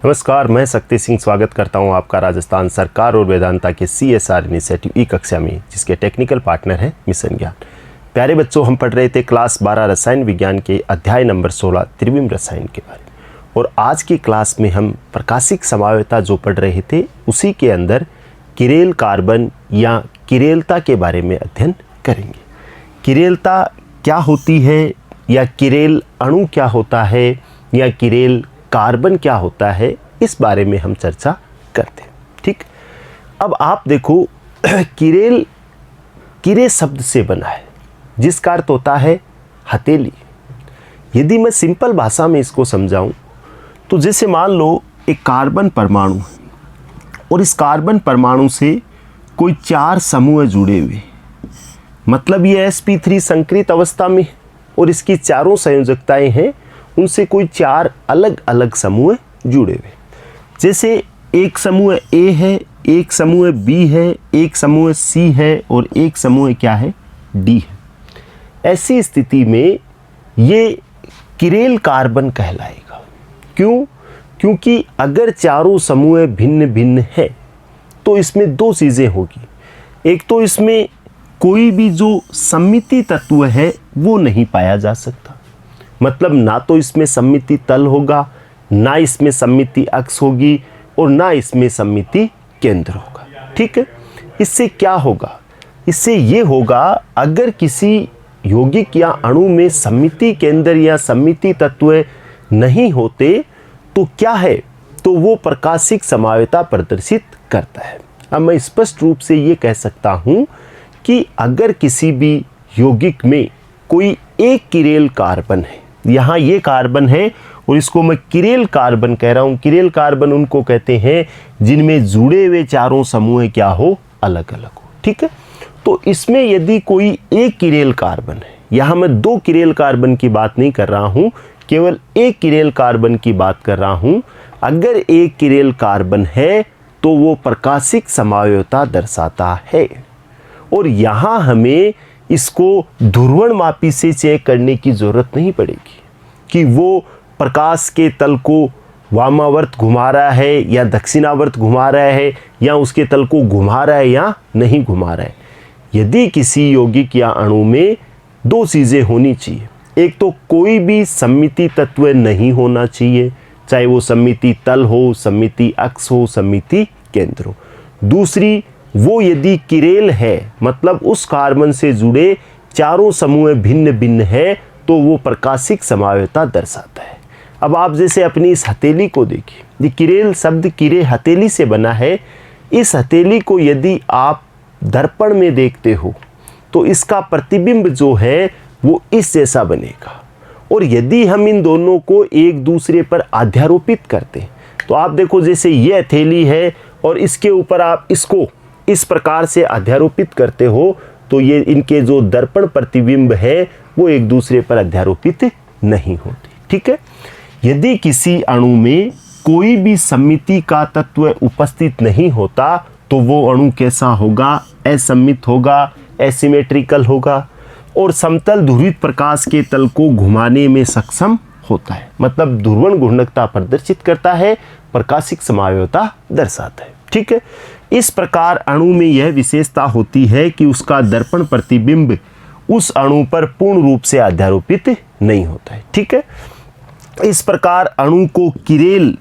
नमस्कार, मैं शक्ति सिंह स्वागत करता हूं आपका राजस्थान सरकार और वेदांता के CSR इनिशिएटिव ई कक्षा में, जिसके टेक्निकल पार्टनर हैं मिशन ज्ञान। प्यारे बच्चों, हम पढ़ रहे थे क्लास 12 रसायन विज्ञान के अध्याय नंबर 16 त्रिविम रसायन के बारे में। और आज की क्लास में हम प्रकाशिक समवायता जो पढ़ रहे थे उसी के अंदर किरेल कार्बन या किरेलता के बारे में अध्ययन करेंगे। किरेलता क्या होती है, या किरेल अणु क्या होता है, या किरेल कार्बन क्या होता है, इस बारे में हम चर्चा करते हैं। ठीक, अब आप देखो, किरेल किरे शब्द से बना है जिसका अर्थ होता है हथेली। यदि मैं सिंपल भाषा में इसको समझाऊं तो जैसे मान लो एक कार्बन परमाणु है और इस कार्बन परमाणु से कोई 4 समूह जुड़े हुए, मतलब ये sp3 संकरित अवस्था में और इसकी चारों संयोजकताएं हैं, उनसे कोई 4 अलग अलग समूह जुड़े हुए। जैसे एक समूह A है, एक समूह B है, एक समूह C है और एक समूह क्या है, D है। ऐसी स्थिति में ये किरेल कार्बन कहलाएगा। क्यों? क्योंकि अगर चारों समूह भिन्न भिन्न है तो इसमें 2 चीज़ें होगी। एक तो इसमें कोई भी जो सममिति तत्व है वो नहीं पाया जा सकता, मतलब ना तो इसमें सममिति तल होगा, ना इसमें सममिति अक्ष होगी और ना इसमें सममिति केंद्र होगा। ठीक है, इससे क्या होगा? इससे ये होगा, अगर किसी यौगिक या अणु में सममिति केंद्र या सममिति तत्व नहीं होते तो क्या है, तो वो प्रकाशिक समवायता प्रदर्शित करता है। अब मैं स्पष्ट रूप से ये कह सकता हूँ कि अगर किसी भी यौगिक में कोई एक किरेल कार्बन है, यहाँ ये कार्बन है और इसको मैं किरेल कार्बन कह रहा हूँ। किरेल कार्बन उनको कहते हैं जिनमें जुड़े हुए चारों समूह क्या हो, अलग अलग हो। ठीक है, तो इसमें यदि कोई एक किरेल कार्बन है, यहाँ मैं 2 किरेल कार्बन की बात नहीं कर रहा हूँ, केवल एक किरेल कार्बन की बात कर रहा हूँ। अगर एक किरेल कार्बन है तो वो प्रकाशिक समवायता दर्शाता है और यहाँ हमें इसको ध्रुवणमापी से चेक करने की ज़रूरत नहीं पड़ेगी कि वो प्रकाश के तल को वामावर्त घुमा रहा है या दक्षिणावर्त घुमा रहा है, या उसके तल को घुमा रहा है या नहीं घुमा रहा है। यदि किसी यौगिक या अणु में 2 चीज़ें होनी चाहिए, एक तो कोई भी सममिति तत्व नहीं होना चाहिए, चाहे वो सममिति तल हो, सममिति अक्ष हो, सममिति केंद्र हो। दूसरी, वो यदि किरेल है, मतलब उस कार्बन से जुड़े चारों समूह भिन्न भिन्न है, तो वो प्रकाशिक समवायता दर्शाता है। अब आप जैसे अपनी इस हथेली को देखिए, ये किरेल शब्द किरे हथेली से बना है। इस हथेली को यदि आप दर्पण में देखते हो तो इसका प्रतिबिंब जो है वो इस जैसा बनेगा, और यदि हम इन दोनों को एक दूसरे पर अध्यारोपित करते तो आप देखो, जैसे ये हथेली है और इसके ऊपर आप इसको इस प्रकार से अध्यारोपित करते हो तो ये इनके जो दर्पण प्रतिबिंब है वो एक दूसरे पर अध्यारोपित नहीं होते। ठीक है, यदि किसी अणु में कोई भी सममिति का तत्व उपस्थित नहीं होता तो वो अणु कैसा होगा, असममित होगा, एसिमेट्रिकल होगा और समतल ध्रुवित प्रकाश के तल को घुमाने में सक्षम होता है, मतलब ध्रुवण घूर्णकता प्रदर्शित करता है, प्रकाशिक समवायता दर्शाता है। ठीक है, इस प्रकार अणु में यह विशेषता होती है कि उसका दर्पण प्रतिबिंब उस अणु पर पूर्ण रूप से अध्यारोपित नहीं होता है। ठीक है, इस प्रकार अणु को किरेल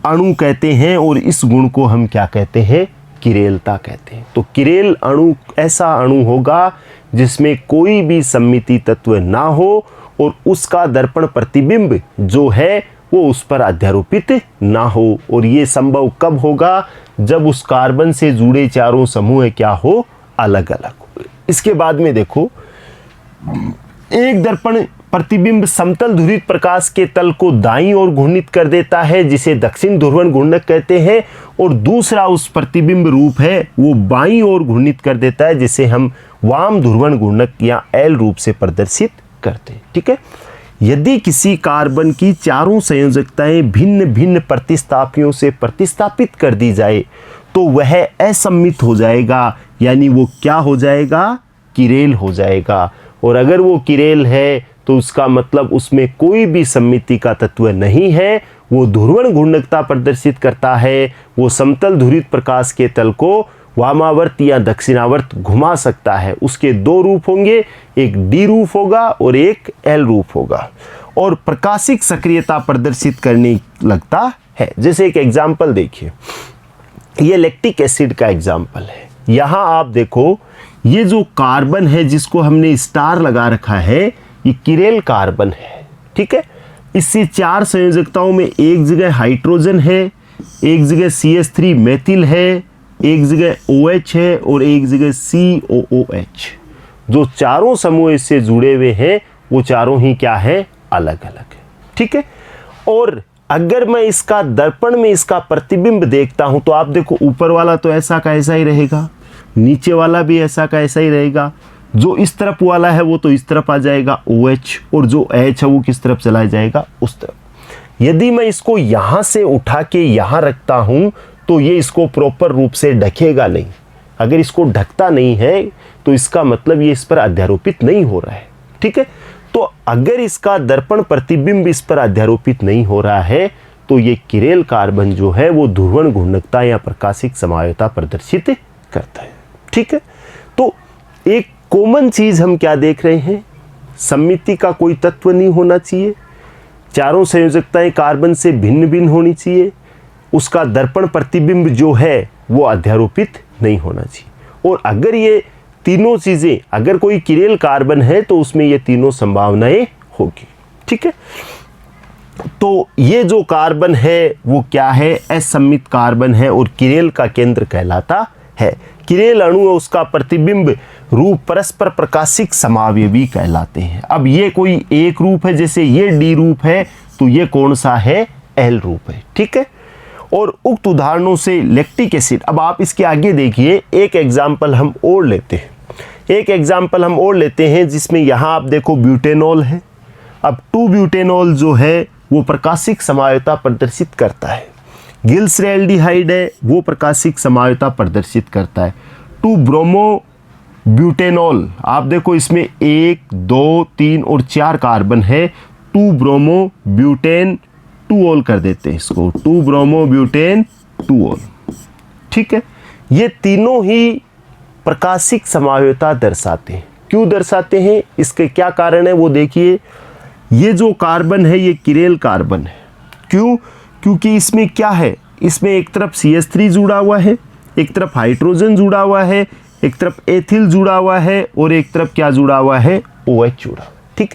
अणु कहते हैं और इस गुण को हम क्या कहते हैं, किरेलता कहते हैं। तो किरेल अणु ऐसा अणु होगा जिसमें कोई भी सममिति तत्व ना हो और उसका दर्पण प्रतिबिंब जो है वो उस पर अध्यारोपित ना हो, और ये संभव कब होगा, जब उस कार्बन से जुड़े चारों समूह क्या हो, अलग अलग हो। इसके बाद में देखो, एक दर्पण प्रतिबिंब समतल ध्रुवित प्रकाश के तल को दाईं ओर घूर्णित कर देता है, जिसे दक्षिण ध्रुवण घूर्णक कहते हैं, और दूसरा उस प्रतिबिंब रूप है वो बाईं ओर घूर्णित कर देता है, जिसे हम वाम ध्रुवण घूर्णक या एल रूप से प्रदर्शित करते हैं। ठीक है, यदि किसी कार्बन की चारों संयोजकताएं भिन्न भिन्न प्रतिस्थापियों से प्रतिस्थापित कर दी जाए तो वह असममित हो जाएगा, यानी वो क्या हो जाएगा, किरेल हो जाएगा। और अगर वो किरेल है तो उसका मतलब उसमें कोई भी सममिति का तत्व नहीं है। वो ध्रुवण घूर्णकता प्रदर्शित करता है, वो समतल ध्रुवित प्रकाश के तल को वामावर्त या दक्षिणावर्त घुमा सकता है। उसके दो रूप होंगे, एक डी रूप होगा और एक एल रूप होगा, और प्रकाशिक सक्रियता प्रदर्शित करने लगता है। जैसे एक एग्जाम्पल देखिए, ये लैक्टिक एसिड का एग्जाम्पल है। यहाँ आप देखो, ये जो कार्बन है जिसको हमने स्टार लगा रखा है, ये किरेल कार्बन है, ठीक है। इससे 4 संयोजकताओं में एक जगह हाइड्रोजन है, एक जगह CH3 मेथिल है, एक जगह OH है और एक जगह COOH। जो चारों समूह इससे जुड़े हुए हैं वो चारों ही क्या है, अलग अलग है, ठीक है। और अगर मैं इसका दर्पण में इसका प्रतिबिंब देखता हूं तो आप देखो, ऊपर वाला तो ऐसा का ऐसा ही रहेगा, नीचे वाला भी ऐसा का ऐसा ही रहेगा। जो इस तरफ वाला है वो तो इस तरफ आ जाएगा OH, और जो H है वो किस तरफ चला जाएगा, उस तरफ। यदि मैं इसको यहां से उठा के यहां रखता हूं तो ये इसको प्रॉपर रूप से ढकेगा नहीं। अगर इसको ढकता नहीं है तो इसका मतलब ये इस पर अध्यारोपित नहीं हो रहा है, ठीक है। तो अगर इसका दर्पण प्रतिबिंब इस पर अध्यारोपित नहीं हो रहा है तो ये किरेल कार्बन जो है वो ध्रुवण घूर्णकता या प्रकाशिक समायोता प्रदर्शित करता है, ठीक है। तो एक कॉमन चीज हम क्या देख रहे हैं, सममिति का कोई तत्व नहीं होना चाहिए, चारों संयोजकताएं कार्बन से भिन्न भिन्न होनी चाहिए, उसका दर्पण प्रतिबिंब जो है वो अध्यारोपित नहीं होना चाहिए। और अगर ये तीनों चीजें, अगर कोई किरेल कार्बन है तो उसमें ये तीनों संभावनाएं होगी, ठीक है। तो ये जो कार्बन है वो क्या है, असम्मित कार्बन है और किरेल का केंद्र कहलाता है। किरेल अणु और उसका प्रतिबिंब रूप परस्पर प्रकाशिक समावयवी कहलाते हैं। अब ये कोई एक रूप है, जैसे ये डी रूप है तो ये कौन सा है, एल रूप है, ठीक है। और उक्त उदाहरणों से लैक्टिक एसिड, अब आप इसके आगे देखिए, एक एग्जाम्पल हम और लेते हैं, एक एग्जाम्पल हम और लेते हैं जिसमें यहाँ आप देखो ब्यूटेनॉल है। अब 2-ब्यूटेनॉल जो है वो प्रकाशिक समायोता प्रदर्शित करता है। गिल्सरैल्डिहाइड है, वो प्रकाशिक समायोता प्रदर्शित करता है। 2-ब्रोमो-ब्यूटेनॉल, आप देखो इसमें 1, 2, 3 और 4 कार्बन है। 2-ब्रोमो-ब्यूटेन 2-ऑल कर देते हैं इसको, 2-ब्रोमो-ब्यूटेन 2-ऑल, ठीक है। ये तीनों ही प्रकाशिक समायोता दर्शाते हैं। क्यों दर्शाते हैं, इसके क्या कारण है वो देखिए। ये जो कार्बन है ये किरेल कार्बन है, क्यों, क्योंकि इसमें क्या है, इसमें एक तरफ CH3 जुड़ा हुआ है, एक तरफ हाइड्रोजन जुड़ा हुआ है, एक तरफ एथिल जुड़ा हुआ है और एक तरफ क्या जुड़ा हुआ है, OH जुड़ा, ठीक।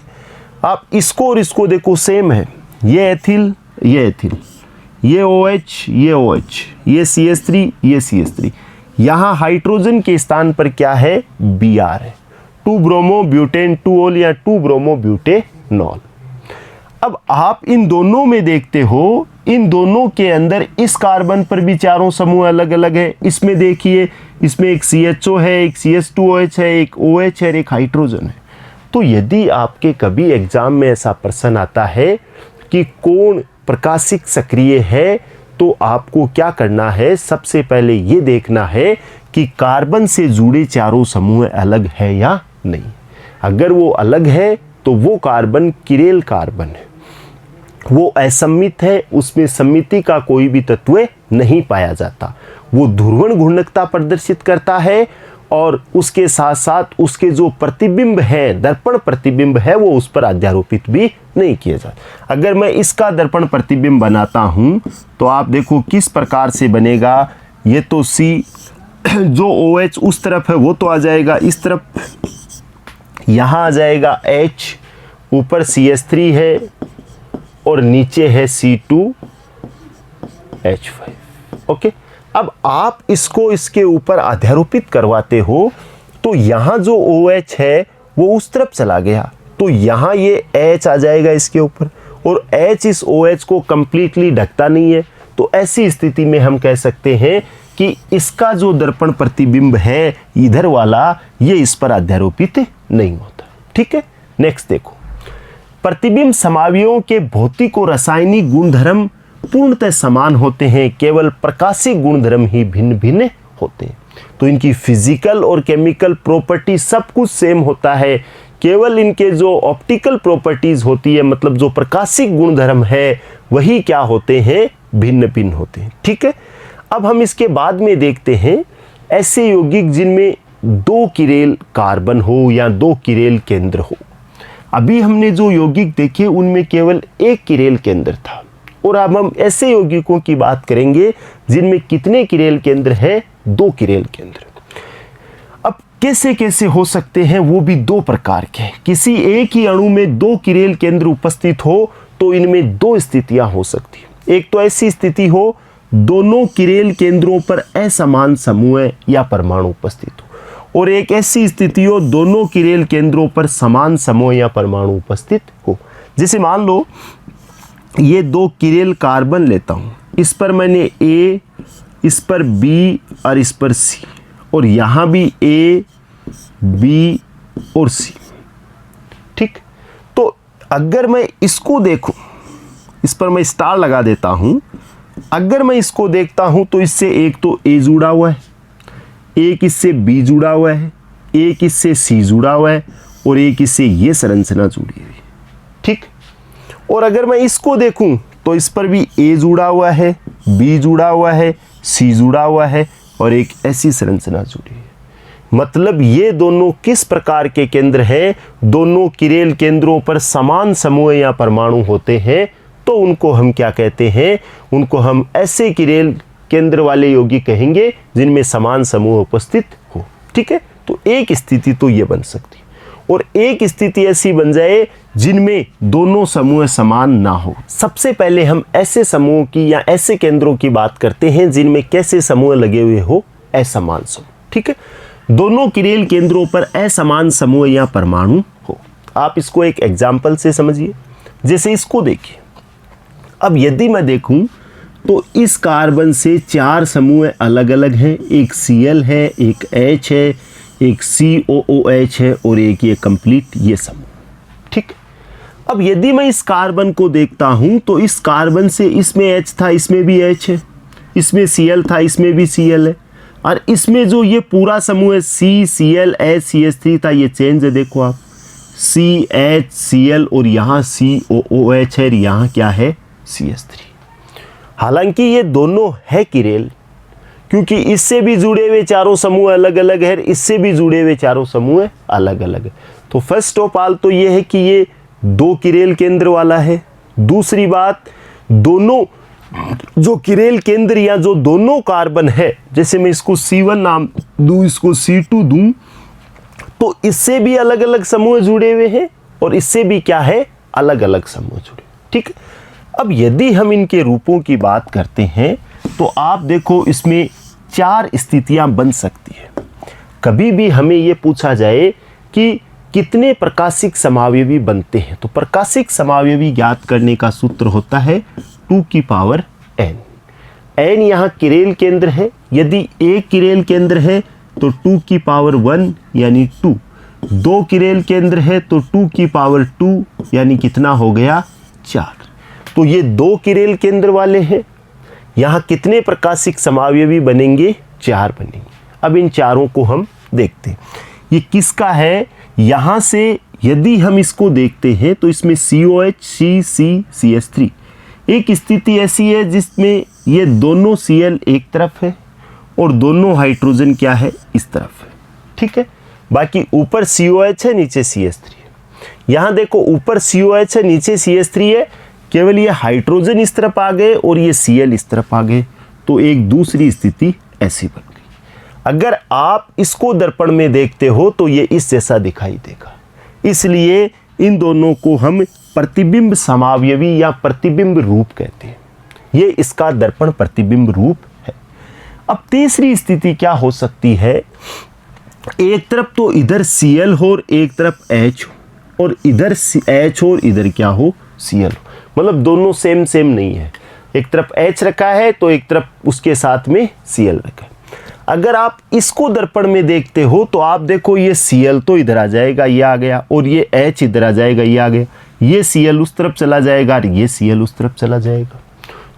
आप इसको और इसको देखो, सेम है, ये एथिल, ये एथिल, ये OH, ये OH, ये CH3, ये CH3। यहाँ हाइड्रोजन के स्थान पर क्या है, Br है, 2-ब्रोमो-ब्यूटेन 2-ऑल या 2-ब्रोमो-ब्यूटेनॉल। अब आप इन दोनों में देखते हो, इन दोनों के अंदर इस कार्बन पर भी चारों समूह अलग अलग है। इसमें देखिए, इसमें एक CHO है, एक CH2OH है, एक OH है, एक हाइड्रोजन है। तो यदि आपके कभी एग्जाम में ऐसा प्रश्न आता है कि कौन प्रकाशिक सक्रिय है, तो आपको क्या करना है, सबसे पहले ये देखना है कि कार्बन से जुड़े चारों समूह अलग है या नहीं। अगर वो अलग है तो वो कार्बन किरेल कार्बन है, वो असम्मित है, उसमें सम्मिति का कोई भी तत्व नहीं पाया जाता। वो ध्रुवण घूर्णकता प्रदर्शित करता है और उसके साथ साथ उसके जो प्रतिबिंब है, दर्पण प्रतिबिंब है, वो उस पर अध्यारोपित भी नहीं किया जाता। अगर मैं इसका दर्पण प्रतिबिंब बनाता हूं तो आप देखो किस प्रकार से बनेगा। ये तो C, जो OH उस तरफ है वो तो आ जाएगा इस तरफ, यहाँ आ जाएगा H, ऊपर CH3 है और नीचे है C2H5, ओके। अब आप इसको इसके ऊपर अध्यारोपित करवाते हो तो यहाँ जो OH है वो उस तरफ चला गया, तो यहाँ ये H आ जाएगा इसके ऊपर, और H इस OH को कंप्लीटली ढकता नहीं है। तो ऐसी स्थिति में हम कह सकते हैं कि इसका जो दर्पण प्रतिबिंब है इधर वाला, ये इस पर अध्यारोपित नहीं होता, ठीक है। नेक्स्ट देखो, प्रतिबिंब समावयवों के भौतिक और रासायनिक गुणधर्म पूर्णतः समान होते हैं, केवल प्रकाशिक गुणधर्म ही भिन्न भिन्न होते हैं। तो इनकी फिजिकल और केमिकल प्रॉपर्टी सब कुछ सेम होता है, केवल इनके जो ऑप्टिकल प्रॉपर्टीज होती है, मतलब जो प्रकाशिक गुणधर्म है, वही क्या होते हैं, भिन्न भिन्न होते हैं। ठीक है, अब हम इसके बाद में देखते हैं ऐसे यौगिक जिनमें 2 किरेल कार्बन हो या 2 किरेल केंद्र हो। अभी हमने जो यौगिक देखे उनमें केवल 1 किरेल केंद्र था, और अब हम ऐसे यौगिकों की बात करेंगे जिनमें कितने किरेल केंद्र है, 2 किरेल केंद्र। अब कैसे कैसे हो सकते हैं, वो भी 2 प्रकार के। किसी एक ही अणु में 2 किरेल केंद्र उपस्थित हो तो इनमें 2 स्थितियां हो सकती हैं। एक तो ऐसी स्थिति हो दोनों किरेल केंद्रों पर असमान समूह या परमाणु उपस्थित हो, और एक ऐसी स्थिति हो दोनों किरेल केंद्रों पर समान समूह या परमाणु उपस्थित हो। जैसे मान लो ये 2 किरेल कार्बन लेता हूँ, इस पर मैंने A, इस पर B और इस पर C, और यहाँ भी A, B और C। ठीक, तो अगर मैं इसको देखूं, इस पर मैं स्टार लगा देता हूं, अगर मैं इसको देखता हूं तो इससे एक तो A जुड़ा हुआ है, एक इससे B जुड़ा हुआ है, एक इससे C जुड़ा हुआ है, और एक इससे ये संरचना जुड़ी हुई है। ठीक, और अगर मैं इसको देखूं तो इस पर भी A जुड़ा हुआ है, B जुड़ा हुआ है, C जुड़ा हुआ है, और एक ऐसी संरचना जुड़ी है। मतलब ये दोनों किस प्रकार के केंद्र हैं, दोनों किरेल केंद्रों पर समान समूह या परमाणु होते हैं, तो उनको हम क्या कहते हैं, उनको हम ऐसे किरेल केंद्र वाले यौगिक कहेंगे जिनमें समान समूह उपस्थित हो। ठीक है, तो एक स्थिति तो ये बन सकती है, और एक स्थिति ऐसी बन जाए जिनमें दोनों समूह समान ना हो। सबसे पहले हम ऐसे समूह की या ऐसे केंद्रों की बात करते हैं जिनमें कैसे समूह लगे हुए हो, असमान समूह। ठीक है, दोनों किरेल केंद्रों पर असमान समूह या परमाणु हो। आप इसको एक एग्जाम्पल से समझिए, जैसे इसको देखिए। अब यदि मैं देखूं तो इस कार्बन से 4 समूह अलग अलग हैं, एक Cl है, एक H है, एक COOH है, और एक ये कंप्लीट ये समूह। ठीक, अब यदि मैं इस कार्बन को देखता हूं तो इस कार्बन से इसमें H था, इसमें भी H है, इसमें Cl था, इसमें भी Cl है, और इसमें जो ये पूरा समूह है CCl HCH3 था, ये चेंज है, देखो आप CHCl, और यहाँ COOH है, यहाँ क्या है CH3। हालांकि ये दोनों है किरेल, क्योंकि इससे भी जुड़े हुए चारों समूह अलग अलग है, इससे भी जुड़े हुए चारों समूह अलग अलग है। तो फर्स्ट ऑफ ऑल तो ये है कि ये 2 किरेल केंद्र वाला है। दूसरी बात, दोनों जो किरेल केंद्र या जो दोनों कार्बन है, जैसे मैं इसको C1 नाम दूं, इसको C2 दूं, तो इससे भी अलग अलग समूह जुड़े हुए हैं, और इससे भी क्या है, अलग अलग समूह जुड़े। ठीक, अब यदि हम इनके रूपों की बात करते हैं तो आप देखो इसमें 4 स्थितियां बन सकती है। कभी भी हमें यह पूछा जाए कि कितने प्रकाशिक समावयवी बनते हैं, तो प्रकाशिक समावयवी ज्ञात करने का सूत्र होता है 2 की पावर n। n यहाँ किरेल केंद्र है, यदि एक किरेल केंद्र है तो 2 की पावर 1 यानी 2, 2 किरेल केंद्र है तो 2 की पावर 2 यानी कितना हो गया, 4। तो ये 2 किरेल केंद्र वाले हैं। यहाँ कितने प्रकाशिक समावयवी बनेंगे, 4 बनेंगे। अब इन चारों को हम देखते हैं, ये किसका है। यहाँ से यदि हम इसको देखते हैं तो इसमें COH CCCH3, एक स्थिति ऐसी है जिसमें ये दोनों Cl एक तरफ है और दोनों हाइड्रोजन क्या है, इस तरफ है। ठीक है, बाकी ऊपर COH है, नीचे CH3 है। यहाँ देखो ऊपर COH है, नीचे CH3 है, केवल ये हाइड्रोजन इस तरफ आ गए और ये Cl इस तरफ आ गए, तो एक दूसरी स्थिति ऐसी बन गई। अगर आप इसको दर्पण में देखते हो तो ये इस जैसा दिखाई देगा, इसलिए इन दोनों को हम प्रतिबिंब समावयवी या प्रतिबिंब रूप कहते हैं। ये इसका दर्पण प्रतिबिंब रूप है। अब तीसरी स्थिति क्या हो सकती है, एक तरफ तो इधर Cl हो और एक तरफ H हो, और इधर H हो और इधर क्या हो, Cl हो, मतलब दोनों सेम सेम नहीं है। एक तरफ H रखा है तो एक तरफ उसके साथ में Cl रखा है। अगर आप इसको दर्पण में देखते हो तो आप देखो ये Cl तो इधर आ जाएगा, ये आ गया, और ये H इधर आ जाएगा, ये आ गया, ये Cl उस तरफ चला जाएगा और ये Cl उस तरफ चला जाएगा।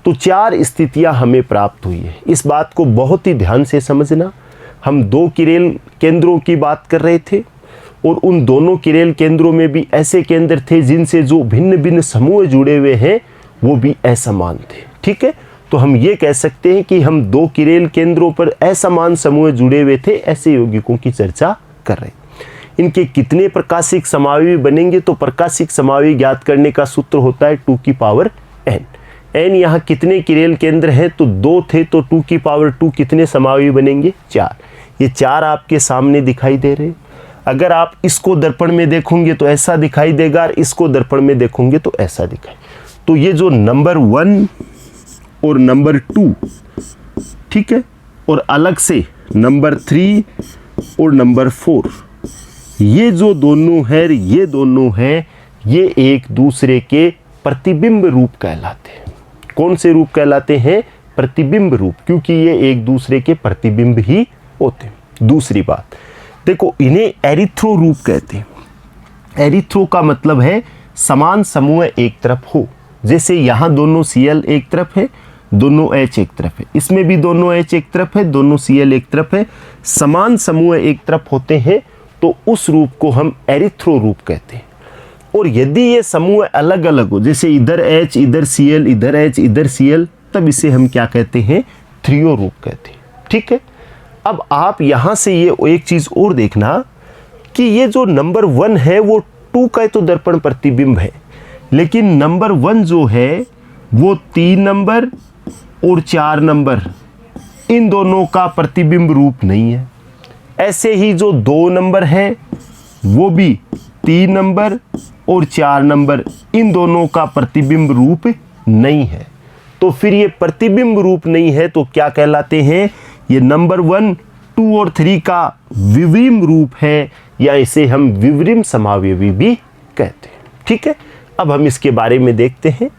तो 4 स्थितियां हमें प्राप्त हुई है। इस बात को बहुत ही ध्यान से समझना। हम 2 किरेल केंद्रों की बात कर रहे थे, और उन दोनों किरेल केंद्रों में भी ऐसे केंद्र थे जिनसे जो भिन्न भिन्न समूह जुड़े हुए हैं वो भी असमान थे। ठीक है, तो हम ये कह सकते हैं कि हम दो किरेल केंद्रों पर असमान समूह जुड़े हुए थे ऐसे यौगिकों की चर्चा कर रहे हैं। इनके कितने प्रकाशिक समावयवी बनेंगे, तो प्रकाशिक समावयवी ज्ञात करने का सूत्र होता है 2 की पावर n। n यहाँ कितने किरेल केंद्र हैं, तो 2 थे, तो 2 की पावर 2 कितने समावयवी बनेंगे, 4। ये 4 आपके सामने दिखाई दे रहे हैं। अगर आप इसको दर्पण में देखोगे तो ऐसा दिखाई देगा और इसको दर्पण में देखोगे तो ऐसा दिखाई। तो ये जो नंबर 1 और नंबर 2, ठीक है, और अलग से नंबर 3 और नंबर 4, ये जो दोनों है ये दोनों हैं, ये एक दूसरे के प्रतिबिंब रूप कहलाते हैं। कौन से रूप कहलाते हैं, प्रतिबिंब रूप, क्योंकि ये एक दूसरे के प्रतिबिंब ही होते हैं। दूसरी बात देखो, इन्हें एरिथ्रो रूप कहते हैं। एरिथ्रो का मतलब है समान समूह एक तरफ हो। जैसे यहाँ दोनों Cl एक तरफ है, दोनों H एक तरफ है, इसमें भी दोनों H एक तरफ है, दोनों Cl एक तरफ है, समान समूह एक तरफ होते हैं, तो उस रूप को हम एरिथ्रो रूप कहते हैं। और यदि ये समूह अलग अलग हो, जैसे इधर H इधर Cl, इधर H इधर Cl, तब इसे हम क्या कहते हैं, थ्रियो रूप कहते हैं। ठीक है, अब आप यहाँ से ये एक चीज़ और देखना कि ये जो नंबर 1 है वो 2 का तो दर्पण प्रतिबिंब है, लेकिन नंबर 1 जो है वो 3 नंबर और 4 नंबर इन दोनों का प्रतिबिंब रूप नहीं है। ऐसे ही जो 2 नंबर है वो भी 3 नंबर और 4 नंबर इन दोनों का प्रतिबिंब रूप नहीं है। तो फिर ये प्रतिबिंब रूप नहीं है तो क्या कहलाते हैं, ये नंबर 1, 2 और 3 का विवरिम रूप है, या इसे हम विवरिम समावयवी भी कहते हैं। ठीक है, अब हम इसके बारे में देखते हैं।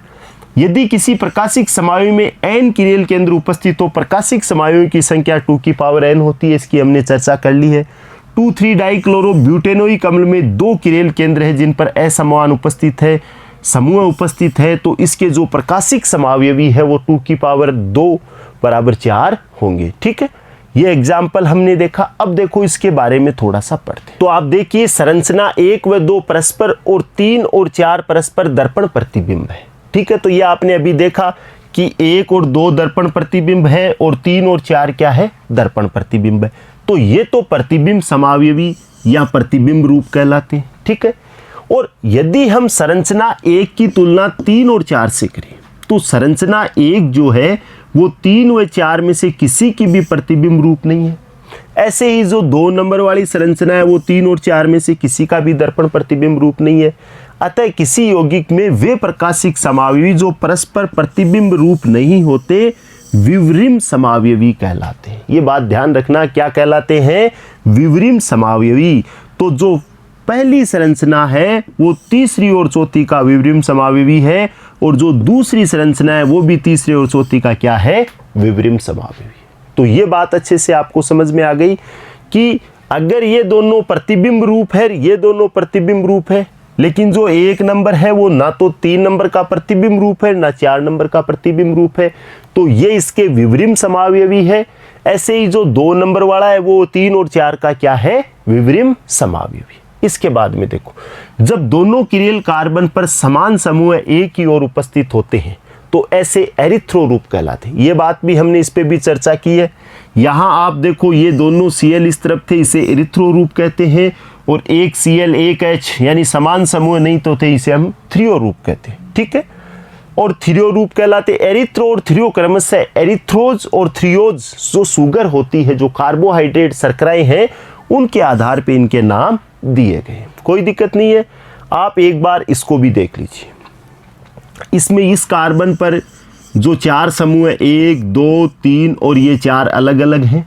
यदि किसी प्रकाशिक समावयवी में n किरेल केंद्र उपस्थित हो, प्रकाशिक समावयवी की संख्या 2 की पावर n होती है, इसकी हमने चर्चा कर ली है। 2,3-डाइक्लोरोब्यूटेनोइक अम्ल में 2 किरेल केंद्र है जिन पर असमान उपस्थित है, समूह उपस्थित है, तो इसके जो प्रकाशिक समावयवी है वो 2 की पावर 2 बराबर 4 होंगे। ठीक है, ये एग्जाम्पल हमने देखा। अब देखो इसके बारे में थोड़ा सा पढ़ते। तो आप देखिए, संरचना 1 व 2 परस्पर और 3 और 4 परस्पर दर्पण प्रतिबिंब है। ठीक है, तो ये आपने अभी देखा कि 1 और 2 दर्पण प्रतिबिंब है और 3 और 4 क्या है, दर्पण प्रतिबिंब है। तो ये तो प्रतिबिंब समावयवी या प्रतिबिंब रूप कहलाते हैं। ठीक है, और यदि हम संरचना 1 की तुलना 3 और 4 से करें, तो संरचना 1 जो है वो 3 व 4 में से किसी की भी प्रतिबिंब रूप नहीं है। ऐसे ही जो 2 नंबर वाली संरचना है वो 3 और 4 में से किसी का भी दर्पण प्रतिबिंब रूप नहीं है। अतः किसी यौगिक में वे प्रकाशिक समावयवी जो परस्पर प्रतिबिंब रूप नहीं होते विवरिम समावयवी कहलाते हैं। ये बात ध्यान रखना, क्या कहलाते हैं, विवरिम समावयवी। तो जो पहली संरचना है वो तीसरी और चौथी का विवरिम समावयवी है, और जो दूसरी संरचना है वो भी तीसरी और चौथी का क्या है, विवरिम समावयवी। तो ये बात अच्छे से आपको समझ में आ गई कि अगर ये दोनों प्रतिबिंब रूप है, ये दोनों प्रतिबिंब रूप है, लेकिन जो 1 नंबर है वो ना तो 3 नंबर का प्रतिबिंब रूप है ना 4 नंबर का प्रतिबिंब रूप है, तो ये इसके विवरिम समावयवी है। ऐसे ही जो 2 नंबर वाला है वो 3 और 4 का क्या है, विवरिम समावयवी। इसके बाद में देखो, जब दोनों किरेल कार्बन पर समान समूह एक ही ओर उपस्थित होते हैं तो ऐसे एरिथ्रो रूप कहलाते हैं। ये बात भी हमने इस पे भी चर्चा की है। यहाँ आप देखो, ये दोनों Cl इस तरफ थे, इसे एरिथ्रो रूप कहते हैं, और एक Cl एक H यानी समान समूह नहीं तो थे, इसे हम थ्रियो रूप कहते हैं। ठीक है, और थ्रियो रूप कहलाते। एरिथ्रो और थ्रियो क्रमशः एरिथ्रोज और थ्रियोज जो शुगर होती है, जो कार्बोहाइड्रेट शर्कराएं हैं, उनके आधार पे इनके नाम दिए गए। कोई दिक्कत नहीं है, आप एक बार इसको भी देख लीजिए। इसमें इस कार्बन पर जो 4 समूह है, 1, 2, 3 और ये 4 अलग अलग हैं।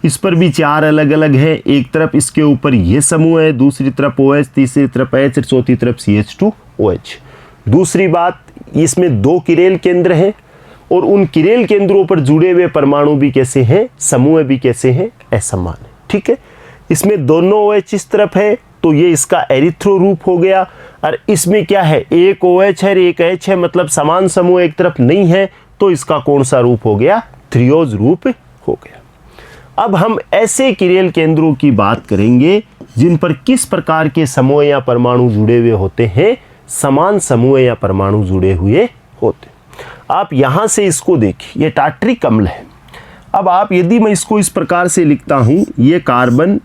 इस पर भी 4 अलग अलग हैं। एक तरफ इसके ऊपर ये समूह है, दूसरी तरफ OH, तीसरी तरफ H और चौथी तरफ CH2OH। दूसरी बात, इसमें 2 किरेल केंद्र हैं और उन किरेल केंद्रों पर जुड़े हुए परमाणु भी कैसे हैं, समूह भी कैसे हैं, असमान है। ठीक है, इसमें दोनों OH इस तरफ है तो ये इसका एरिथ्रो रूप हो गया, और इसमें क्या है, एक OH है और एक H है, मतलब समान समूह एक तरफ नहीं है, तो इसका कौन सा रूप हो गया, थ्रियोज रूप हो गया। अब हम ऐसे किरेल केंद्रों की बात करेंगे जिन पर किस प्रकार के समूह या परमाणु जुड़े हुए होते हैं, समान समूह या परमाणु जुड़े हुए होते हैं। आप यहाँ से इसको देखिए, ये टार्ट्रिक अम्ल है। अब आप यदि मैं इसको इस प्रकार से लिखता हूँ, ये कार्बन,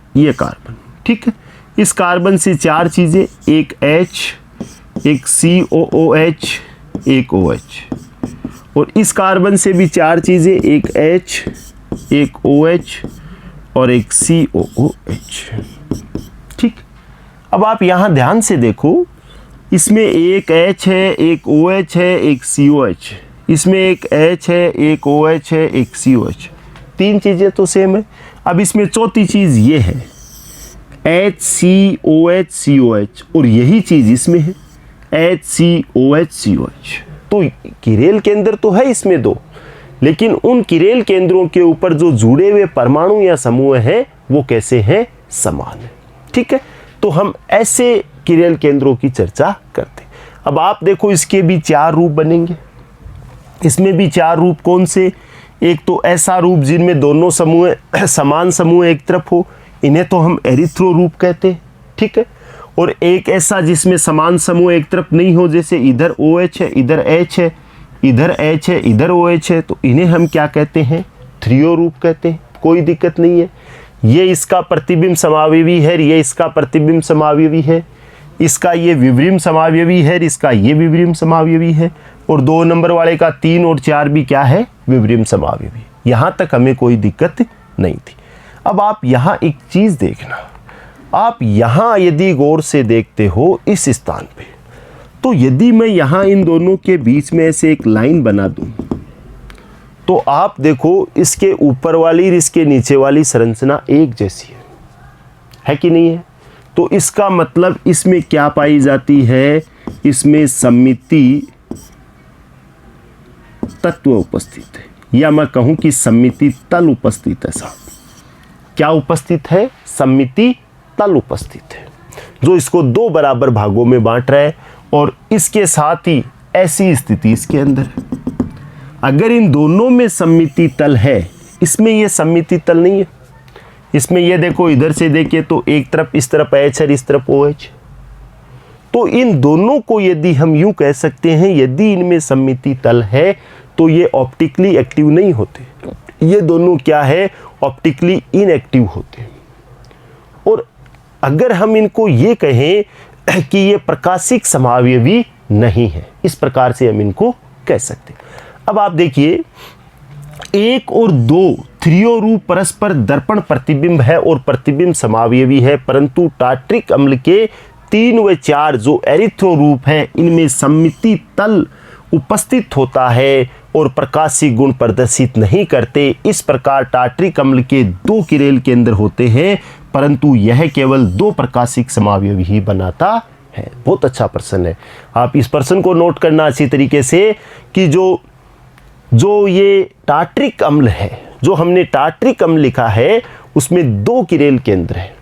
ठीक है, इस कार्बन से 4 चीज़ें, एक H, एक COOH, एक OH, और इस कार्बन से भी 4 चीज़ें, एक H, एक OH और एक COOH, ठीक। अब आप यहाँ ध्यान से देखो, इसमें एक H है, एक OH है, एक COH, इसमें एक H है, एक OH है, एक COH, 3 चीज़ें तो सेम है। अब इसमें चौथी चीज़ ये है HCOH COH, और यही चीज़ इसमें है HCOH COH। तो किरेल केंद्र तो है इसमें 2, लेकिन उन किरेल केंद्रों के ऊपर जो जुड़े हुए परमाणु या समूह हैं वो कैसे हैं, समान है, ठीक है। तो हम ऐसे किरेल केंद्रों की चर्चा करते हैं। अब आप देखो, इसके भी 4 रूप बनेंगे, इसमें भी 4 रूप कौन से, एक तो ऐसा रूप जिनमें दोनों समूह समान समूह एक तरफ हो, इन्हें तो हम एरिथ्रो रूप कहते हैं, ठीक है। और एक ऐसा जिसमें समान समूह एक तरफ नहीं हो, जैसे इधर OH है, इधर H है, इधर H है, इधर OH है, तो इन्हें हम क्या कहते हैं, थ्रियो रूप कहते हैं। कोई दिक्कत नहीं है, ये इसका प्रतिबिंब समावयवी है, ये इसका प्रतिबिंब समावयवी है, इसका ये विवरिम समावयवी है, इसका ये विवरिम समावयवी है, और 2 नंबर वाले का 3 और 4 भी क्या है, विवरिम समावयवी। यहाँ तक हमें कोई दिक्कत नहीं थी। अब आप यहाँ एक चीज़ देखना, आप यहाँ यदि गौर से देखते हो इस स्थान पे, तो यदि मैं यहाँ इन दोनों के बीच में ऐसे एक लाइन बना दूँ, तो आप देखो इसके ऊपर वाली और इसके नीचे वाली संरचना एक जैसी है कि नहीं है। तो इसका मतलब इसमें क्या पाई जाती है, इसमें सममिति तत्व उपस्थित है, या मैं कहूं कि सममिति तल उपस्थित है। साहब क्या उपस्थित है, सममिति तल उपस्थित है, जो इसको 2 बराबर भागों में बांट रहा है, और इसके साथ ही ऐसी स्थिति इसके अंदर है। अगर इन दोनों में सममिति तल है, इसमें ये सममिति तल नहीं है, इसमें ये देखो इधर से देखिए तो एक तरफ इस तरफ H है, इस तरफ OH, तो इन दोनों को यदि हम यूं कह सकते हैं, यदि इनमें सममिति तल है तो ये ऑप्टिकली एक्टिव नहीं होते, ये दोनों क्या है, ऑप्टिकली इनएक्टिव होते हैं। और अगर हम इनको ये कहें कि ये प्रकाशिक समावयवी नहीं है, इस प्रकार से हम इनको कह सकते हैं। अब आप देखिए, 1 और 2 थ्रियो रूप परस्पर दर्पण प्रतिबिंब है और प्रतिबिंब समावयवी है, परंतु टार्ट्रिक अम्ल के 3 व 4 जो एरिथ्रो रूप है, इनमें सममिति तल उपस्थित होता है और प्रकाशिक गुण प्रदर्शित नहीं करते। इस प्रकार टार्ट्रिक अम्ल के 2 किरेल केंद्र होते हैं, परंतु यह केवल 2 प्रकाशिक समावयवी ही बनाता है। बहुत अच्छा प्रश्न है, आप इस प्रश्न को नोट करना अच्छी तरीके से कि जो ये टार्ट्रिक अम्ल है, जो हमने टार्ट्रिक अम्ल लिखा है, उसमें 2 किरेल केंद्र है,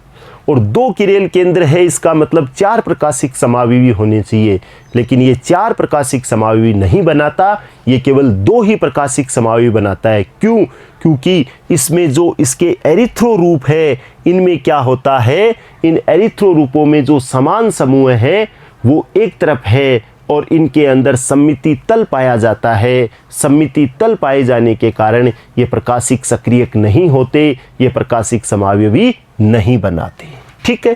और 2 किरेल केंद्र है, इसका मतलब 4 प्रकाशिक समावयवी होने चाहिए, लेकिन ये 4 प्रकाशिक समावयवी नहीं बनाता, ये केवल 2 ही प्रकाशिक समावयवी बनाता है। क्यों? क्योंकि इसमें जो इसके एरिथ्रो रूप है, इनमें क्या होता है, इन एरिथ्रो रूपों में जो समान समूह है वो एक तरफ है, और इनके अंदर सममिति तल पाया जाता है। सममिति तल पाए जाने के कारण ये प्रकाशिक सक्रियक नहीं होते, ये प्रकाशिक समावयवी नहीं बनाते, ठीक है।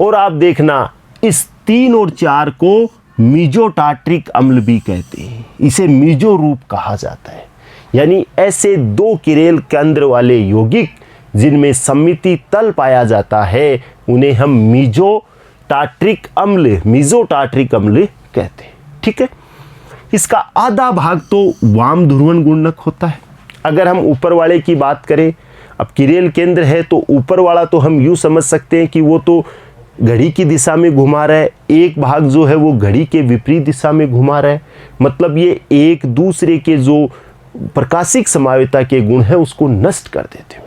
और आप देखना, इस 3 और 4 को मीजोटार्ट्रिक अम्ल भी कहते हैं, इसे मीजो रूप कहा जाता है। यानी ऐसे 2 किरेल केंद्र वाले यौगिक जिनमें सममिति तल पाया जाता है, उन्हें हम मीजोटार्ट्रिक अम्ल कहते हैं, ठीक है। इसका आधा भाग तो वाम ध्रुवण गुणनक होता है। अगर हम ऊपर वाले की बात करें, अब किरेल केंद्र है तो ऊपर वाला तो हम यूँ समझ सकते हैं कि वो तो घड़ी की दिशा में घुमा रहा है, एक भाग जो है वो घड़ी के विपरीत दिशा में घुमा रहा है, मतलब ये एक दूसरे के जो प्रकाशिक समावयता के गुण है उसको नष्ट कर देते हैं।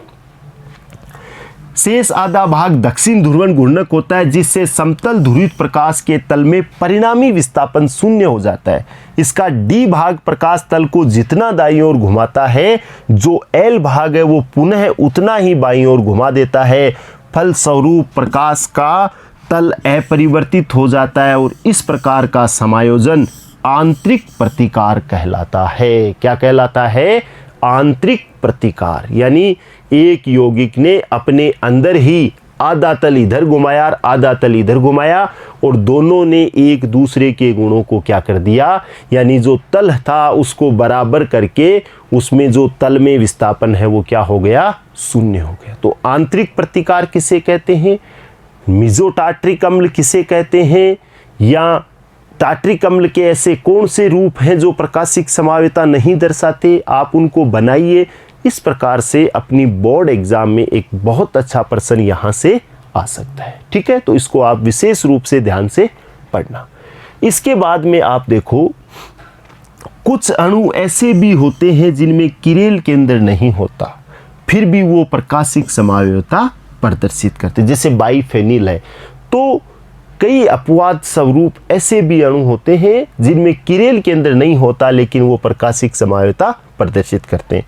शेष आधा भाग दक्षिण ध्रुवण घूर्णक होता है, जिससे समतल ध्रुवित प्रकाश के तल में परिणामी विस्थापन शून्य हो जाता है। इसका डी भाग प्रकाश तल को जितना दाईं ओर घुमाता है, जो एल भाग है वो पुनः उतना ही बाईं ओर घुमा देता है। फलस्वरूप प्रकाश का तल अपरिवर्तित हो जाता है और इस प्रकार का समायोजन आंतरिक प्रतिकार कहलाता है। क्या कहलाता है? आंतरिक प्रतिकार। यानी एक यौगिक ने अपने अंदर ही आधा तल इधर घुमाया और आधा तल इधर घुमाया और दोनों ने एक दूसरे के गुणों को क्या कर दिया, यानी जो तल था उसको बराबर करके उसमें जो तल में विस्थापन है वो क्या हो गया, शून्य हो गया। तो आंतरिक प्रतिकार किसे कहते हैं? मेसोटार्ट्रिक अम्ल किसे कहते हैं? या टार्ट्रिक अम्ल के ऐसे कौन से रूप हैं जो प्रकाशिक समावेता नहीं दर्शाते, आप उनको बनाइए। इस प्रकार से अपनी बोर्ड एग्जाम में एक बहुत अच्छा प्रश्न यहाँ से आ सकता है। ठीक है, तो इसको आप विशेष रूप से ध्यान से पढ़ना। इसके बाद में आप देखो कुछ अणु ऐसे भी होते हैं जिनमें किरेल केंद्र नहीं होता, फिर भी वो प्रकाशिक समावेता प्रदर्शित करते, जैसे बाइफेनिल है। तो कई अपवाद स्वरूप ऐसे भी अणु होते हैं जिनमें किरेल केंद्र नहीं होता लेकिन वो प्रकाशिक समावेता प्रदर्शित करते हैं।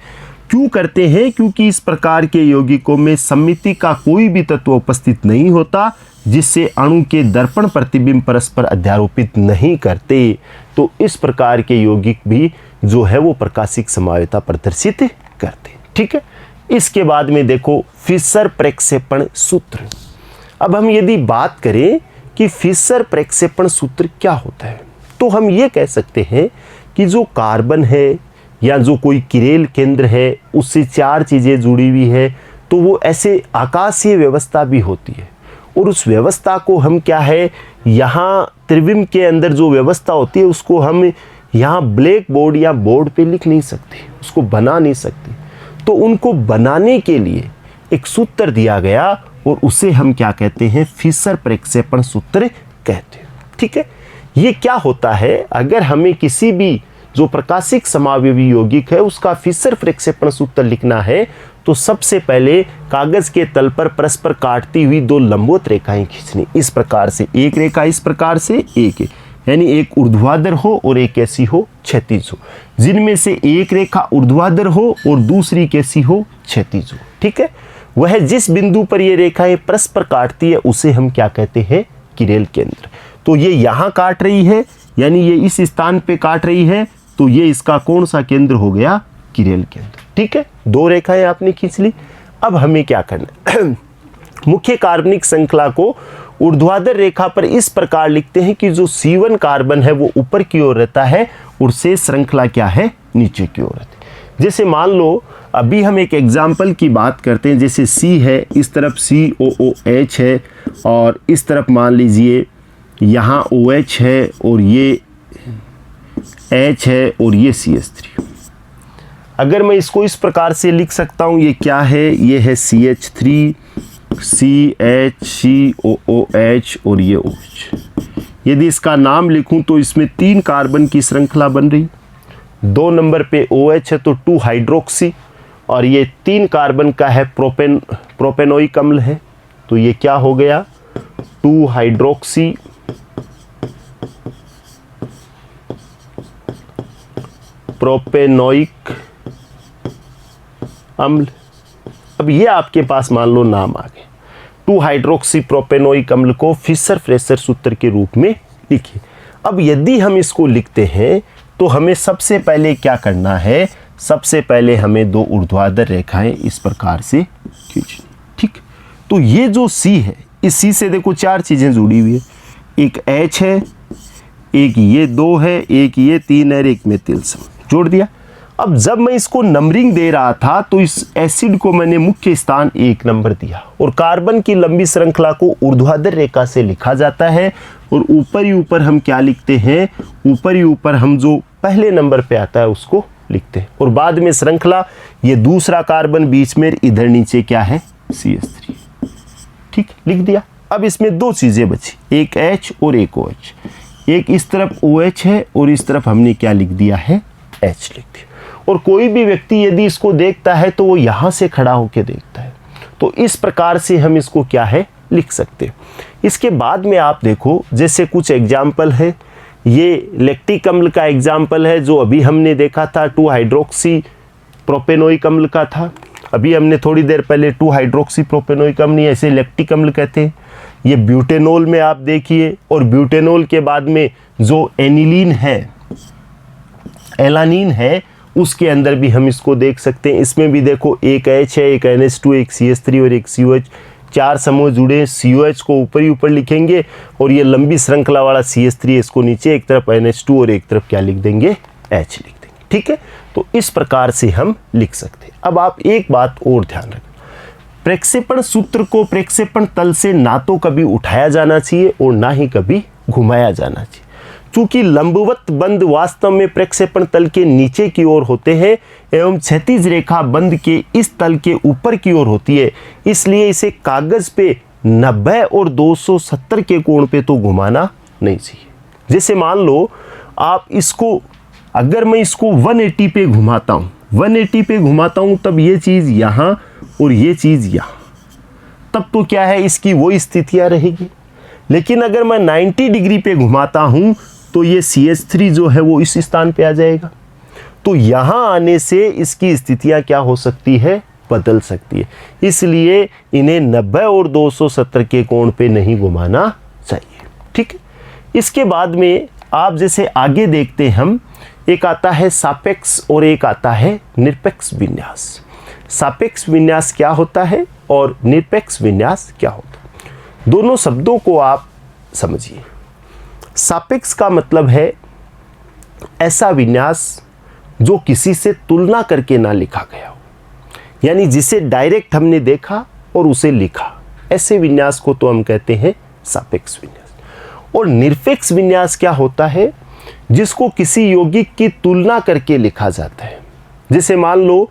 क्यों करते हैं? क्योंकि इस प्रकार के यौगिकों में सममिति का कोई भी तत्व उपस्थित नहीं होता जिससे अणु के दर्पण प्रतिबिंब परस्पर अध्यारोपित नहीं करते। तो इस प्रकार के यौगिक भी जो है वो प्रकाशिक समावेता प्रदर्शित करते। ठीक है, इसके बाद में देखो फिशर प्रक्षेपण सूत्र। अब हम यदि बात करें कि फिशर प्रक्षेपण सूत्र क्या होता है, तो हम ये कह सकते हैं कि जो कार्बन है या जो कोई किरेल केंद्र है उससे चार चीज़ें जुड़ी हुई है, तो वो ऐसे आकाशीय व्यवस्था भी होती है और उस व्यवस्था को हम क्या है, यहाँ त्रिविम के अंदर जो व्यवस्था होती है उसको हम यहाँ ब्लैक बोर्ड या बोर्ड पे लिख नहीं सकते, उसको बना नहीं सकते। तो उनको बनाने के लिए एक सूत्र दिया गया और उसे हम क्या कहते हैं, फिशर प्रक्षेपण सूत्र कहते हैं। ठीक है, ये क्या होता है, अगर हमें किसी भी जो प्रकाशिक समावयवी यौगिक है उसका फिशर प्रक्षेपण सूत्र लिखना है तो सबसे पहले कागज के तल पर परस्पर काटती हुई दो लंबवत रेखाएं खींचनी। इस प्रकार से एक रेखा इस प्रकार से एक, यानी एक ऊर्ध्वाधर हो और एक ऐसी हो क्षैतिज हो, जिनमें से एक रेखा ऊर्ध्वाधर हो और दूसरी कैसी हो, क्षैतिज हो। ठीक है, वह जिस बिंदु पर ये रेखाएं परस्पर काटती है उसे हम क्या कहते हैं, किरेल केंद्र। तो ये यहाँ काट रही है, यानी ये इस स्थान पे काट रही है, तो ये इसका कौन सा केंद्र हो गया, किरेल केंद्र। ठीक है, दो रेखाएं आपने खींच ली। अब हमें क्या करना है मुख्य कार्बनिक श्रृंखला को ऊर्ध्वाधर रेखा पर इस प्रकार लिखते हैं कि जो C1 कार्बन है वो ऊपर की ओर रहता है और शेष श्रृंखला क्या है, नीचे की ओर रहती है। जैसे मान लो अभी हम एक एग्जाम्पल की बात करते हैं, जैसे C है, इस तरफ COOH है और इस तरफ मान लीजिए यहाँ OH है और ये H है और ये CH3। अगर मैं इसको इस प्रकार से लिख सकता हूँ, ये क्या है, ये है CH3 CHCOOH और ये OH। यदि इसका नाम लिखूं तो इसमें 3 कार्बन की श्रृंखला बन रही, 2 नंबर पे OH है तो 2 हाइड्रोक्सी और ये 3 कार्बन का है प्रोपेनोइक अम्ल है, तो ये क्या हो गया, 2 हाइड्रोक्सी प्रोपेनोइक अम्ल। अब ये आपके पास मान लो नाम आ गए, 2 हाइड्रोक्सी प्रोपेनोइक अम्ल को फिशर फ्रेशर सूत्र के रूप में लिखिए। अब यदि हम इसको लिखते हैं तो हमें सबसे पहले क्या करना है, सबसे पहले हमें 2 ऊर्ध्वाधर रेखाएं इस प्रकार से खींचनी। ठीक, तो ये जो C है, इस C से देखो 4 चीजें जुड़ी हुई है, एक H है, एक ये 2 है, एक ये 3 है, एक मेथिल समूह जोड़ दिया। अब जब मैं इसको नंबरिंग दे रहा था तो इस एसिड को मैंने मुख्य स्थान 1 नंबर दिया और कार्बन की लंबी श्रृंखला को ऊर्ध्वाधर रेखा से लिखा जाता है और ऊपर ही ऊपर हम क्या लिखते हैं, ऊपर ही ऊपर हम जो पहले नंबर पे आता है उसको लिखते हैं और बाद में श्रृंखला, ये दूसरा कार्बन बीच में, इधर नीचे क्या है, CH3। ठीक, लिख दिया। अब इसमें 2 चीजें बची, एक H और एक OH। एक इस तरफ OH है और इस तरफ हमने क्या लिख दिया है, H लिख दिया। और कोई भी व्यक्ति यदि इसको देखता है तो वो यहाँ से खड़ा होकर देखता है, तो इस प्रकार से हम इसको क्या है, लिख सकते हैं। इसके बाद में आप देखो, जैसे कुछ एग्जाम्पल है, ये लैक्टिक अम्ल का एग्जाम्पल है जो अभी हमने देखा था, 2 हाइड्रोक्सी प्रोपेनोइक अम्ल का था। अभी हमने थोड़ी देर पहले 2 हाइड्रोक्सी प्रोपेनोइक अम्ल, ऐसे लैक्टिक अम्ल कहते हैं। ये ब्यूटेनॉल में आप देखिए, और ब्यूटेनॉल के बाद में जो एनिलीन है, एलानीन है, उसके अंदर भी हम इसको देख सकते हैं। इसमें भी देखो एक H है, एक NH2, एक CH3 और एक COH, 4 समूह जुड़े हैं। COH को ऊपर ही ऊपर लिखेंगे और ये लंबी श्रृंखला वाला CH3 है, इसको नीचे एक तरफ NH2 और एक तरफ क्या लिख देंगे, H लिख देंगे। ठीक है, तो इस प्रकार से हम लिख सकते हैं। अब आप एक बात और ध्यान रखें, प्रक्षेपण सूत्र को प्रक्षेपण तल से ना तो कभी उठाया जाना चाहिए और ना ही कभी घुमाया जाना चाहिए। चूंकि लंबवत बंद वास्तव में प्रक्षेपण तल के नीचे की ओर होते हैं एवं क्षैतिज रेखा बंद के इस तल के ऊपर की ओर होती है, इसलिए इसे कागज पे 90 और 270 के कोण पे तो घुमाना नहीं चाहिए। जैसे मान लो आप इसको, अगर मैं इसको 180 पे घुमाता हूँ, 180 पे घुमाता हूँ, तब ये चीज़ यहाँ और ये चीज़ यहाँ, तब तो क्या है, इसकी वो स्थितियाँ रहेगी। लेकिन अगर मैं 90 डिग्री पे घुमाता हूँ तो ये CH3 जो है वो इस स्थान पे आ जाएगा। तो यहाँ आने से इसकी स्थितियाँ क्या हो सकती है, बदल सकती है। इसलिए इन्हें 90 और 270 के कोण पे नहीं घुमाना चाहिए। ठीक है, इसके बाद में आप जैसे आगे देखते हैं, हम एक आता है सापेक्ष और एक आता है निरपेक्ष विन्यास। सापेक्ष विन्यास क्या होता है और निरपेक्ष विन्यास क्या होता है, दोनों शब्दों को आप समझिए। सापेक्ष का मतलब है ऐसा विन्यास जो किसी से तुलना करके ना लिखा गया हो, यानी जिसे डायरेक्ट हमने देखा और उसे लिखा, ऐसे विन्यास को तो हम कहते हैं सापेक्ष विन्यास। और निरपेक्ष विन्यास क्या होता है, जिसको किसी यौगिक की तुलना करके लिखा जाता है। जैसे मान लो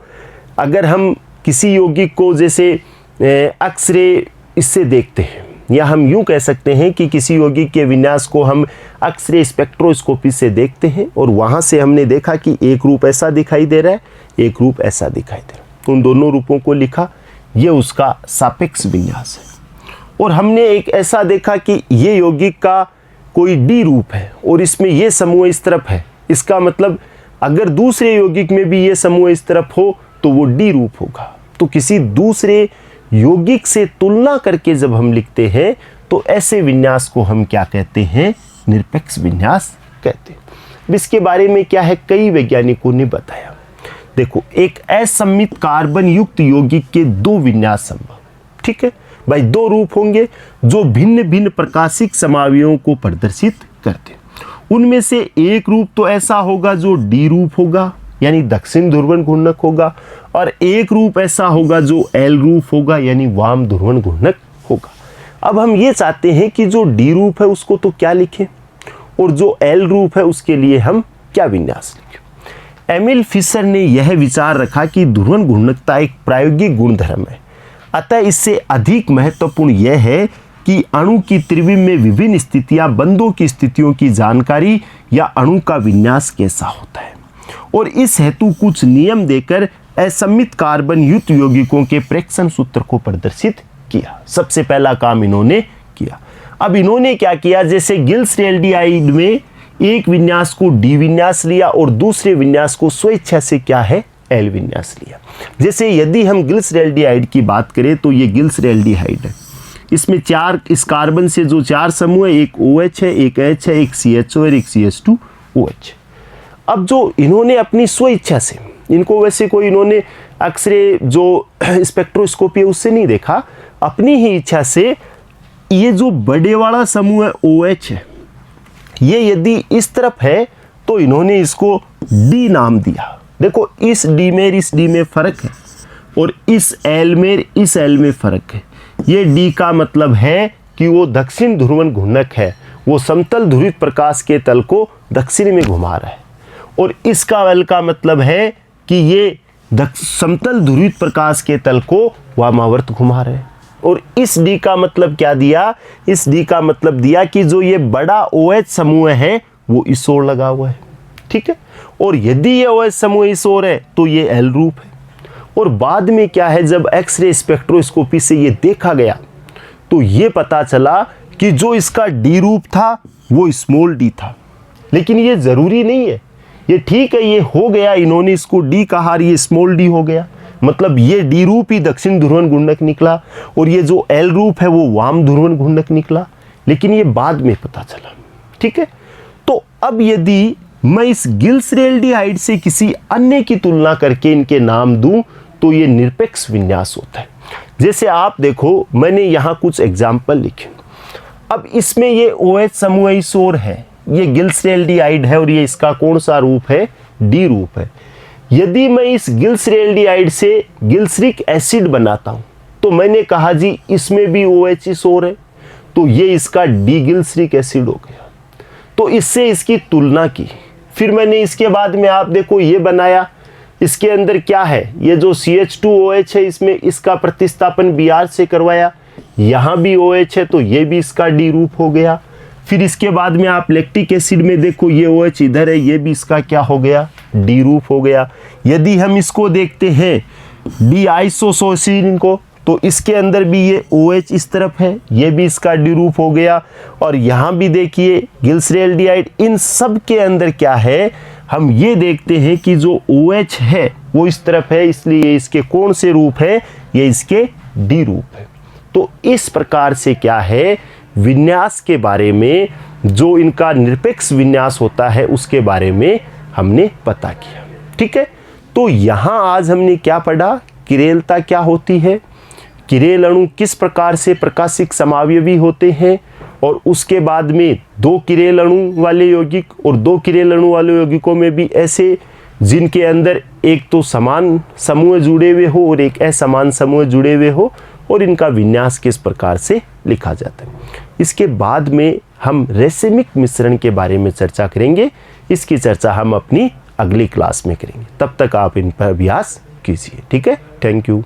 अगर हम किसी यौगिक को जैसे एक्सरे इससे देखते हैं, या हम यूं कह सकते हैं कि किसी यौगिक के विन्यास को हम एक्सरे स्पेक्ट्रोस्कोपी से देखते हैं और वहां से हमने देखा कि एक रूप ऐसा दिखाई दे रहा है, एक रूप ऐसा दिखाई दे रहा है, उन दोनों रूपों को लिखा, ये उसका सापेक्ष विन्यास है। और हमने एक ऐसा देखा कि ये यौगिक का कोई डी रूप है और इसमें ये समूह इस तरफ है, इसका मतलब अगर दूसरे यौगिक में भी ये समूह इस तरफ हो तो वो डी रूप होगा। तो किसी दूसरे यौगिक से तुलना करके जब हम लिखते हैं तो ऐसे विन्यास को हम क्या कहते हैं, निरपेक्ष विन्यास कहते हैं। इसके बारे में क्या है, कई वैज्ञानिकों ने बताया। देखो, एक असममित कार्बन युक्त यौगिक के 2 विन्यास संभव, ठीक है भाई, 2 रूप होंगे जो भिन्न भिन्न प्रकाशिक समावयवों को प्रदर्शित करते हैं। उनमें से एक रूप तो ऐसा होगा जो डी रूप होगा, यानी दक्षिण ध्रुवण घूर्णक होगा, और एक रूप ऐसा होगा जो एल रूप होगा, यानी वाम ध्रुवण घूर्णक होगा। अब हम ये चाहते हैं कि जो डी रूप है उसको तो क्या लिखें और जो एल रूप है उसके लिए हम क्या विन्यास लिखें। एमिल फिशर ने यह विचार रखा कि ध्रुवण घूर्णकता एक प्रायोगिक गुणधर्म है, अतः इससे अधिक महत्वपूर्ण यह है कि अणु की त्रिविम में विभिन्न स्थितियां, बंधों की स्थितियों की जानकारी या अणु का विन्यास कैसा होता है, और इस हेतु कुछ नियम देकर असममित कार्बन युक्त यौगिकों के प्रेक्षण सूत्र को प्रदर्शित किया। सबसे पहला काम इन्होंने किया। अब इन्होंने क्या किया, जैसे गिल्सरैल्डिहाइड में एक विन्यास को डी विन्यास लिया और दूसरे विन्यास को स्वेच्छा से क्या है, एल विन्यास लिया। जैसे यदि हम गिल्सरैल्डिहाइड की बात करें तो ये गिल्सरैल्डिहाइड है, इसमें 4 इस कार्बन से जो 4 समूह है, एक OH है, एक H है, एक CHO और एक CH2OH। अब जो इन्होंने अपनी स्व इच्छा से, इनको वैसे कोई इन्होंने एक्सरे जो स्पेक्ट्रोस्कोपी है उससे नहीं देखा, अपनी ही इच्छा से ये जो बड़े वाला समूह है OH है, ये यदि इस तरफ है तो इन्होंने इसको D नाम दिया। देखो, इस D में इस D में फर्क है और इस L में इस L में फर्क है। ये D का मतलब है कि वो दक्षिण ध्रुवण घूर्णक है, वो समतल ध्रुवित प्रकाश के तल को दक्षिण में घुमा रहा है, और इसका L का मतलब है कि ये समतल ध्रुवित प्रकाश के तल को वामावर्त घुमा रहे हैं। और इस D का मतलब क्या दिया, इस D का मतलब दिया कि जो ये बड़ा OH समूह है वो इस ओर लगा हुआ है, ठीक है, और यदि ये OH समूह इस ओर है तो ये L रूप है। और बाद में क्या है, जब एक्सरे स्पेक्ट्रोस्कोपी से ये देखा गया तो ये पता चला कि जो इसका D रूप था वो स्मॉल d था। लेकिन ये जरूरी नहीं है, ये ठीक है, ये हो गया, इन्होंने इसको D कहा, ये स्मॉल d हो गया, मतलब ये डी रूप ही दक्षिण ध्रुवन घूर्णक निकला और ये जो एल रूप है वो वाम ध्रुवन घूर्णक निकला, लेकिन ये बाद में पता चला। ठीक है, तो अब यदि मैं इस गिल्सरेल्डिहाइड से किसी अन्य की तुलना करके इनके नाम दूं तो ये निरपेक्ष विन्यास होता है। जैसे आप देखो, मैंने यहाँ कुछ एग्जाम्पल लिखे। अब इसमें ये OH समूह इस ओर है, ये गिल्सरेल्डिहाइड है और ये इसका कौन सा रूप है, डी रूप है। यदि मैं इस गिल्सरेल्डिहाइड से गिल्सरिक एसिड बनाता हूँ तो मैंने कहा जी इसमें भी OH इस ओर है, तो ये इसका डी गिल्सरिक एसिड हो गया। तो इससे इसकी तुलना की, फिर मैंने इसके बाद में आप देखो ये बनाया, इसके अंदर क्या है, ये जो CH2OH है इसमें इसका प्रतिस्थापन Br से करवाया, यहाँ भी OH है तो ये भी इसका डी रूप हो गया। फिर इसके बाद में आप लैक्टिक एसिड में देखो ये OH इधर है, ये भी इसका क्या हो गया, डी रूप हो गया। यदि हम इसको देखते हैं डी आइसोसोसिन को, तो इसके अंदर भी ये OH इस तरफ है, ये भी इसका डी रूप हो गया। और यहाँ भी देखिए गिल्सरेल्डिहाइड, इन सब के अंदर क्या है, हम ये देखते हैं कि जो OH है वो इस तरफ है, इसलिए इसके कौन से रूप है, ये इसके डी रूप है। तो इस प्रकार से क्या है, विन्यास के बारे में, जो इनका निरपेक्ष विन्यास होता है उसके बारे में हमने पता किया। ठीक है, तो यहाँ आज हमने क्या पढ़ा, किरेलता क्या होती है, किरेल अणु किस प्रकार से प्रकाशिक समावयवी होते हैं, और उसके बाद में दो किरेल अणु वाले यौगिक और दो किरेल अणु वाले यौगिकों में भी ऐसे जिनके अंदर एक तो समान समूह जुड़े हुए हो और एक असमान समूह जुड़े हुए हो, और इनका विन्यास किस प्रकार से लिखा जाता है। इसके बाद में हम रेसिमिक मिश्रण के बारे में चर्चा करेंगे। इसकी चर्चा हम अपनी अगली क्लास में करेंगे। तब तक आप इन पर अभ्यास कीजिए। ठीक है, थैंक यू।